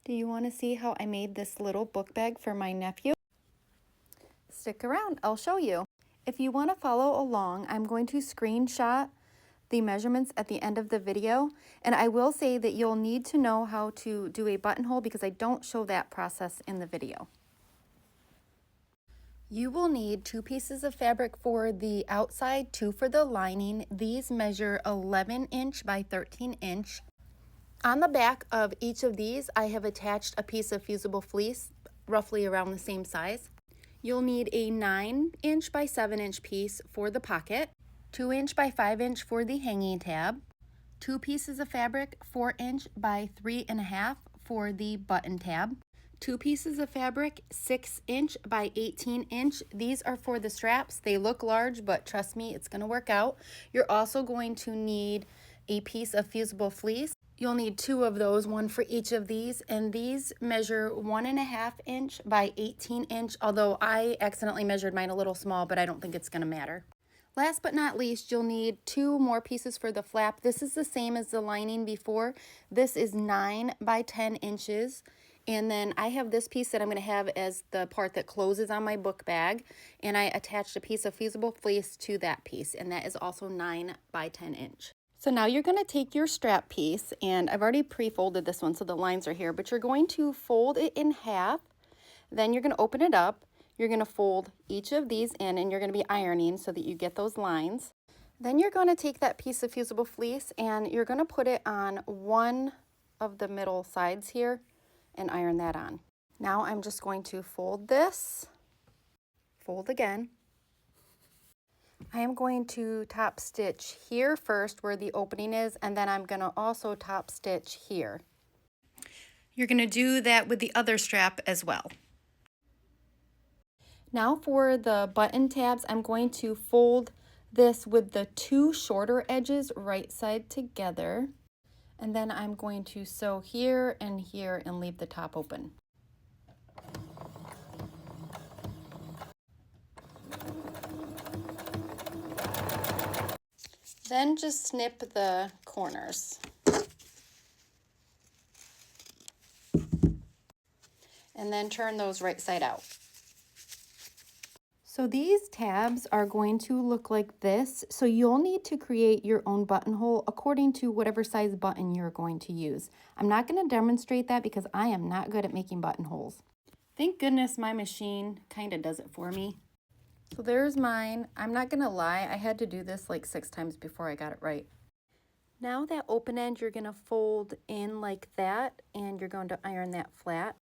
Do you want to see how I made this little book bag for my nephew? Stick around, I'll show you. If you want to follow along, I'm going to screenshot the measurements at the end of the video, and I will say that you'll need to know how to do a buttonhole because I don't show that process in the video. You will need 2 pieces of fabric for the outside, 2 for the lining. These measure 11 inch by 13 inch. On the back of each of these, I have attached a piece of fusible fleece, roughly around the same size. You'll need a 9 inch by 7 inch piece for the pocket, 2 inch by 5 inch for the hanging tab, 2 pieces of fabric, 4 inch by 3.5 for the button tab, 2 pieces of fabric, 6 inch by 18 inch. These are for the straps. They look large, but trust me, it's going to work out. You're also going to need a piece of fusible fleece. You'll need 2 of those, 1 for each of these, and these measure 1.5 inch by 18 inch, although I accidentally measured mine a little small, but I don't think it's going to matter. Last but not least, you'll need 2 more pieces for the flap. This is the same as the lining before. This is 9 by 10 inches. And then I have this piece that I'm going to have as the part that closes on my book bag. And I attached a piece of fusible fleece to that piece. And that is also 9 by 10 inch. So now you're going to take your strap piece, and I've already pre-folded this one so the lines are here, but you're going to fold it in half. Then you're going to open it up. You're going to fold each of these in, and you're going to be ironing so that you get those lines. Then you're going to take that piece of fusible fleece and you're going to put it on one of the middle sides here and iron that on. Now I'm just going to fold this, fold again. I am going to top stitch here first where the opening is, and then I'm going to also top stitch here. You're going to do that with the other strap as well. Now for the button tabs, I'm going to fold this with the 2 shorter edges right side together, and then I'm going to sew here and here and leave the top open. Then just snip the corners. And then turn those right side out. So these tabs are going to look like this. So you'll need to create your own buttonhole according to whatever size button you're going to use. I'm not going to demonstrate that because I am not good at making buttonholes. Thank goodness my machine kind of does it for me. So there's mine. I'm not going to lie, I had to do this like 6 times before I got it right. Now that open end, you're going to fold in like that, and you're going to iron that flat.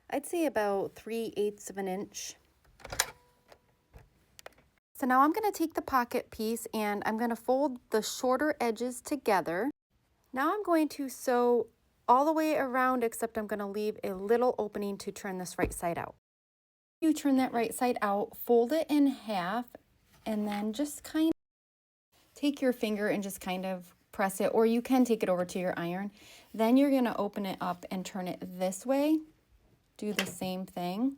I'd say about 3/8 of an inch. So now I'm going to take the pocket piece and I'm going to fold the shorter edges together. Now I'm going to sew all the way around, except I'm going to leave a little opening to turn this right side out. You turn that right side out, fold it in half, and then just kind of take your finger and just kind of press it, or you can take it over to your iron. Then you're going to open it up and turn it this way. Do the same thing.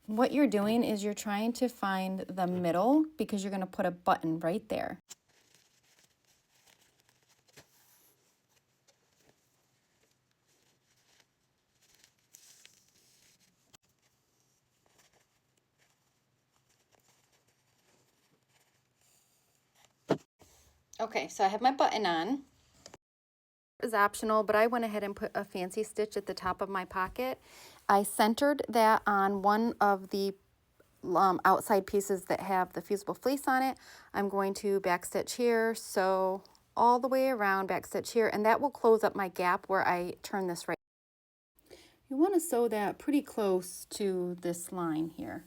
What you're doing is you're trying to find the middle because you're going to put a button right there. Okay, so I have my button on. It was optional, but I went ahead and put a fancy stitch at the top of my pocket. I centered that on one of the outside pieces that have the fusible fleece on it. I'm going to backstitch here, sew all the way around, backstitch here, and that will close up my gap where I turn this right. You want to sew that pretty close to this line here.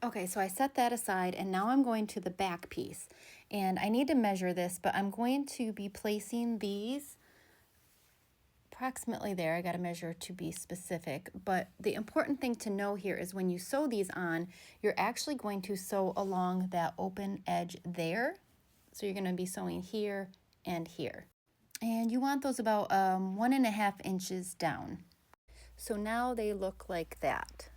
Okay, so I set that aside, and now I'm going to the back piece, and I need to measure this, but I'm going to be placing these approximately there. I got to measure to be specific, but the important thing to know here is when you sew these on, you're actually going to sew along that open edge there. So you're going to be sewing here and here, and you want those about 1.5 inches down. So now they look like that.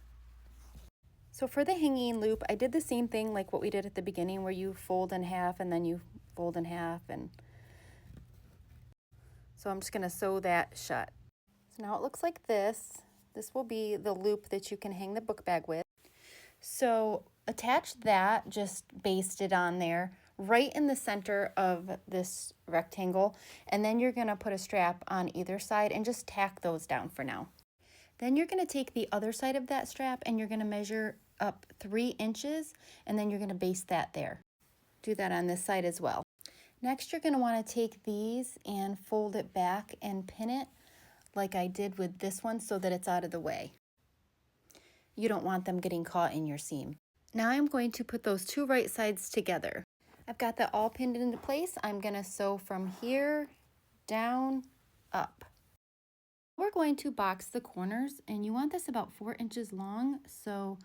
So for the hanging loop, I did the same thing like what we did at the beginning, where you fold in half and then you fold in half, and so I'm just going to sew that shut. So now it looks like this. This will be the loop that you can hang the book bag with. So attach that, just baste it on there, right in the center of this rectangle, and then you're gonna put a strap on either side and just tack those down for now. Then you're gonna take the other side of that strap and you're gonna measure up 3 inches, and then you're gonna baste that there. Do that on this side as well. Next, you're gonna wanna take these and fold it back and pin it like I did with this one so that it's out of the way. You don't want them getting caught in your seam. Now I'm going to put those 2 right sides together. I've got that all pinned into place. I'm gonna sew from here, down, up. We're going to box the corners, and you want this about 4 inches long. So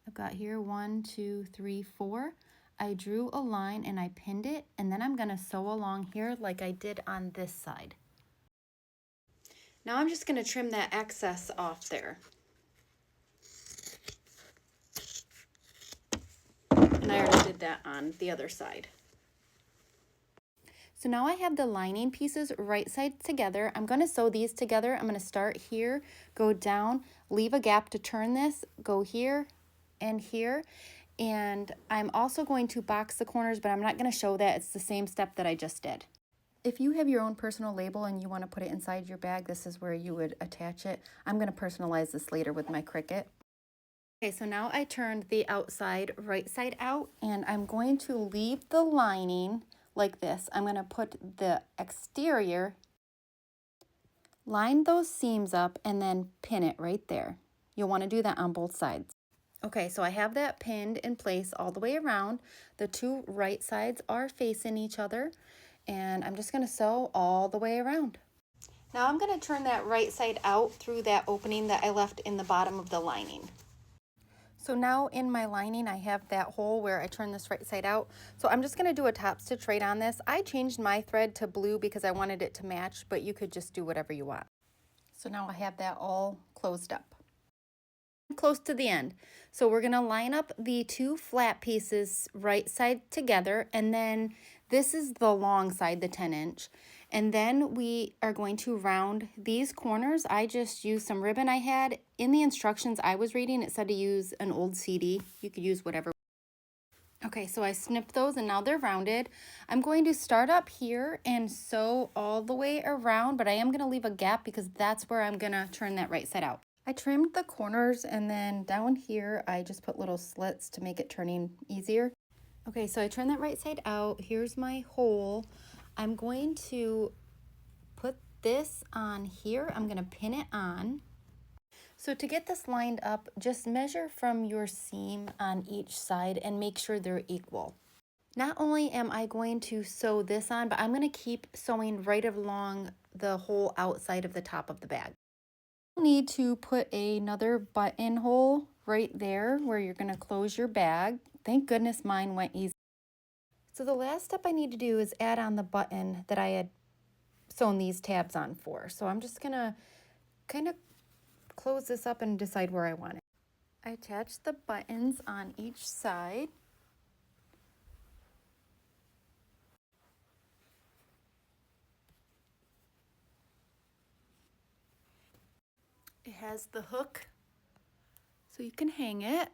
I've got here 1, 2, 3, 4. I drew a line and I pinned it, and then I'm gonna sew along here like I did on this side. Now I'm just gonna trim that excess off there. And I already did that on the other side. So now I have the lining pieces right side together. I'm gonna sew these together. I'm gonna start here, go down, leave a gap to turn this, go here and here. And I'm also going to box the corners, but I'm not gonna show that. It's the same step that I just did. If you have your own personal label and you wanna put it inside your bag, this is where you would attach it. I'm gonna personalize this later with my Cricut. Okay, so now I turned the outside right side out, and I'm going to leave the lining like this. I'm going to put the exterior, line those seams up, and then pin it right there. You'll want to do that on both sides. Okay, so I have that pinned in place all the way around. The 2 right sides are facing each other, and I'm just going to sew all the way around. Now I'm going to turn that right side out through that opening that I left in the bottom of the lining. So now in my lining, I have that hole where I turn this right side out. So I'm just gonna do a top stitch right on this. I changed my thread to blue because I wanted it to match, but you could just do whatever you want. So now I have that all closed up. Close to the end. So we're gonna line up the 2 flat pieces right side together, and then this is the long side, the 10-inch. And then we are going to round these corners. I just used some ribbon I had. In the instructions I was reading, it said to use an old CD. You could use whatever. Okay, so I snipped those and now they're rounded. I'm going to start up here and sew all the way around, but I am gonna leave a gap because that's where I'm gonna turn that right side out. I trimmed the corners, and then down here, I just put little slits to make it turning easier. Okay, so I turned that right side out. Here's my hole. I'm going to put this on here. I'm gonna pin it on. So to get this lined up, just measure from your seam on each side and make sure they're equal. Not only am I going to sew this on, but I'm gonna keep sewing right along the whole outside of the top of the bag. You'll need to put another buttonhole right there where you're gonna close your bag. Thank goodness mine went easy. So the last step I need to do is add on the button that I had sewn these tabs on for. So I'm just gonna kind of close this up and decide where I want it. I attach the buttons on each side. It has the hook so you can hang it.